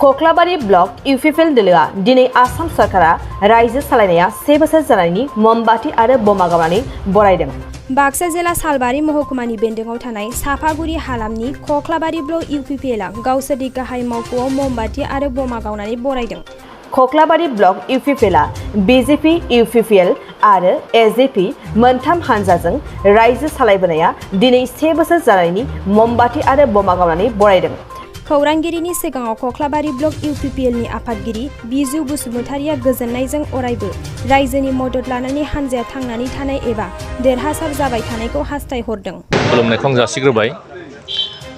कक्लाबारि block UPPL दोलोआ दिनै आसाम सरकारा रायजो सालायनाया 1 बोसोर जानायनि ममबाति आरो बमा गावनानै बरायदों। बाक्सा जिल्ला सालबारि महकुमानि बेन्दोंआव थानाय साफागुरि हालामनि कक्लाबारि ब्लक इउपिपिएलआ गावसोरनि गाहाय मावख'आव ममबाति आरो बमा गावनानै बरायदों। कक्लाबारि ब्लक इउपिपिएलआ बीजेपी इउपिपिएल आरो एजेपी मोनथाम हानजाजों रायजो सालायबोनाया दिनै 1 बोसोर जानायनि ममबाति आरो बमा गावनानै बरायदों। खौरांगिरिनि सिगाङाव कक्लाबारि ब्लक इउपिपिएलनि आफादगिरि बिजु बसुमतारिया गोजोननायजों अरायबो रायजोनि मदद लानानै हानजाया थांनानै थानाय एबा देरहासार जाबाय थानायखौ हास्थायहरदों। खुलुमनायखौ आं जासिग्रोबाय।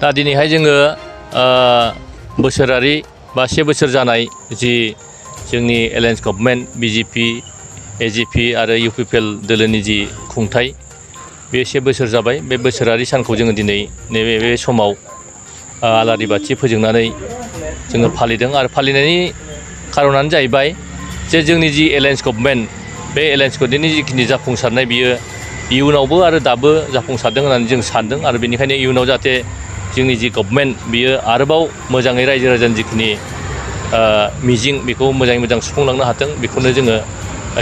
दा दिनैहाय जोङो बोसोरारि बा 1 बोसोर जानाय जि जोंनि एलायन्स गभर्नमेन्ट बीजेपी एजेपी आरो इउपिपिएल दोलोनि जि खुंथाय बे 1 बोसोर जाबाय। बे बोसोरारि सानखौ जोङो दिनै नैबे बे समाव आलारि बाथि फोजोंनानै जोङो फालिदों आरो फालिनायनि खारनानो जाहैबाय जे जोंनि जि एलायन्स गभर्नमेन्ट बे एलायन्स गभर्नमेन्टनि जिखिनि जाफुंसारनाय बियो इयुनावबो आरो दाबो जाफुंसारदों होननानै जों सानदों आरो बेनिखायनो इयुनाव जाहाथे जोंनि जि गभर्नमेन्ट बियो आरोबाव मोजाङै रायजो राजानि जिखिनि मिजिं बेखौ मोजाङै मोजां सुफुंलांनो हाथों बेखौनो जोङो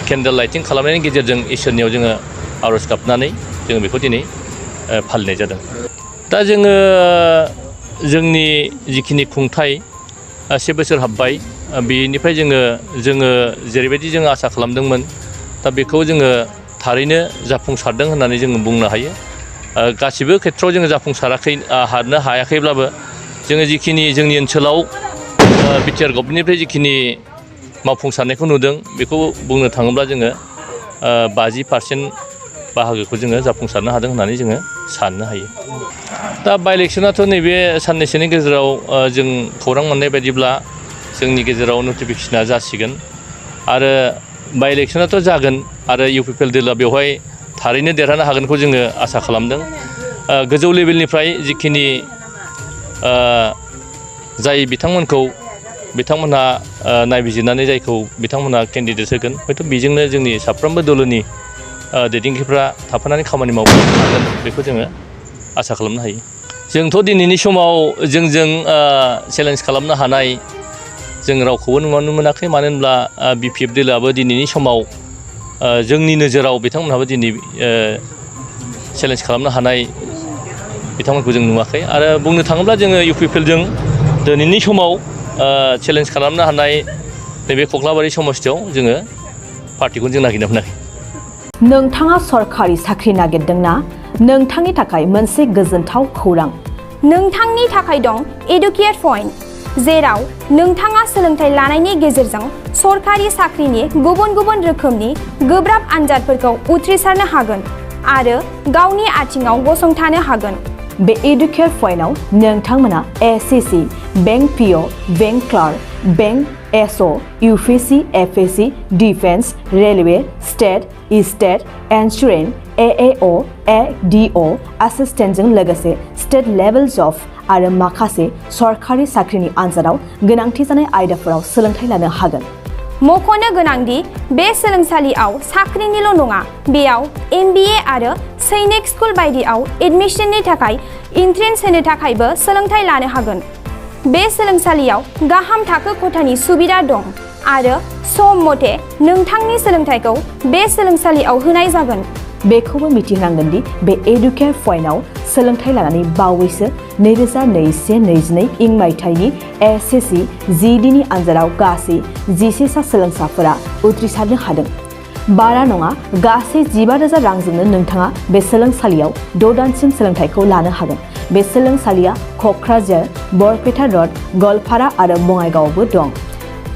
केन्डेल लाइटिं खालामनायनि गेजेरजों इसोरनियाव जोङो आर'ज गाबनानै जोङो बेखौ दिनै फालिनाय जादों। दा जोङो जोंनि जिखिनि खुंथाय 1 बोसोर हाबबाय बेनिफ्राय जोङो जेरैबायदि जों आसा खालामदोंमोन दा बेखौ जोङो थारैनो जाफुंसारदों होननानै जोङो बुंनो हायो। गासिबो खेथ्रआव जोङो जाफुंसाराखै हारनो हायाखैब्लाबो जोङो जिखिनि जोंनि ओनसोलाव बिटिआर गभर्नमेन्टनिफ्राय जिखिनि मावफुंसारनायखौ नुदों बेखौ बुंनो थाङोब्ला जोङो 50% बाहागोखौ जोङो जाफुंसारनो हादों होननानै जोङो साननो हायो। दा बाइ इलेक्सनाथ' नैबे साननैसोनि गेजेराव जों खौरां मोननाय बायदिब्ला जोंनि गेजेराव नटिफिकेसना जासिगोन आरो बाइ इलेक्सनाथ' जागोन आरो इउपिपिएल दोलोआ बेवहाय थारैनो देरहानो हागोनखौ जोङो आसा खालामदों। गोजौ लेभेलनिफ्राय जिखिनि जाय बिथांमोनहा नायबिजिरनानै जायखौ बिथांमोनहा केन्डिडेट होगोन हयथ' बेजोंनो जोंनि साफ्रोमबो दोलोनि दैदेनगिरिफ्रा थाफानानै खामानि मावनो हागोन बेखौ जोङो आसा खालामनो हायो। जोंथ' दिनैनि समाव जोंजों चेलेन्ज खालामनो हानाय जों रावखौबो नुनो मोनाखै। मानो होनब्ला बिपिएफ दोलोआबो दिनैनि समाव जोंनि नोजोराव बिथांमोनहाबो दिनै चेलेन्ज खालामनो हानाय बिथांमोनखौ जों नुवाखै आरो बुंनो थाङोब्ला जोङो इउपिपिएलजों दिनैनि समाव चेलेन्ज खालामनो हानाय नैबे कक्लाबारि समस्थियाव जोङो पार्टिखौनो जों नागिरना मोनाखै। नोंथाङा सरखारि साख्रि नागिरदोंना? नोंथांनि थाखाय मोनसे गोजोनथाव खौरां। नोंथांनि थाखाय दं एडुकेट पइन्ट, जेराव नोंथाङा सोलोंथाइ लानायनि गेजेरजों सरखारि साख्रिनि गुबुन गुबुन रोखोमनि गोब्राब आनजादफोरखौ उथ्रिसारनो हागोन आरो गावनि आथिङाव गसंथानो हागोन। बे एडुकेट पइन्टआव नोंथांमोना SSC, bank PO, bank clerk, bank SO, UPSC, FSC, defence, railway, state insurance, AAO, ADO एसिस्टेन्टजों लोगोसे स्टेट लेभेल जब आरो माखासे सरखारि साख्रिनि आनजादाव गोनांथि जानाय आयदाफोराव सोलोंथाइ लानो हागोन। मख'नो गोनांदि बे सोलोंसालियाव साख्रिनिल' नङा, बेयाव MBA आरो सैनिक स्कुल बायदियाव एडमिशननि थाखाय एन्ट्रेन्स होनो थाखायबो सोलोंथाइ लानो हागोन। बे सोलोंसालियाव गाहाम थाखो खथानि सुबिदा दं आरो सम मथे नोंथांनि सोलोंथाइखौ बे सोलोंसालियाव होनाय जागोन। बेखौबो मिथिनांगोन दि बे एडुकेट पइन्टआव सोलोंथाइ लानानै बावैसो 2021-22 मायथाइनि एसएससी GDनि आनजादाव गासै 11 सा सोलोंसाफोरा उथ्रिसारनो हादों। बारा नङा, गासै 15,000 रांजोंनो नोंथाङा बे सोलोंसालियाव 6 दानसिम सोलोंथाइखौ लानो हागोन। बे सोलोंसालिया क'क्राझार, बरपेटा रड, गवालपारा आरो बङाइगावआवबो दं।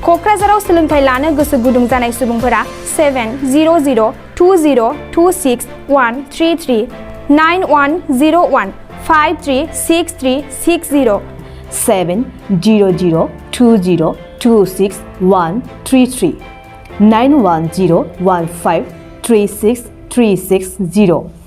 क'क्राझाराव सोलोंथाइ लानो गोसो गुदुं जानाय सुबुंफोरा 70020261133 9101536360 70020261133 9101536360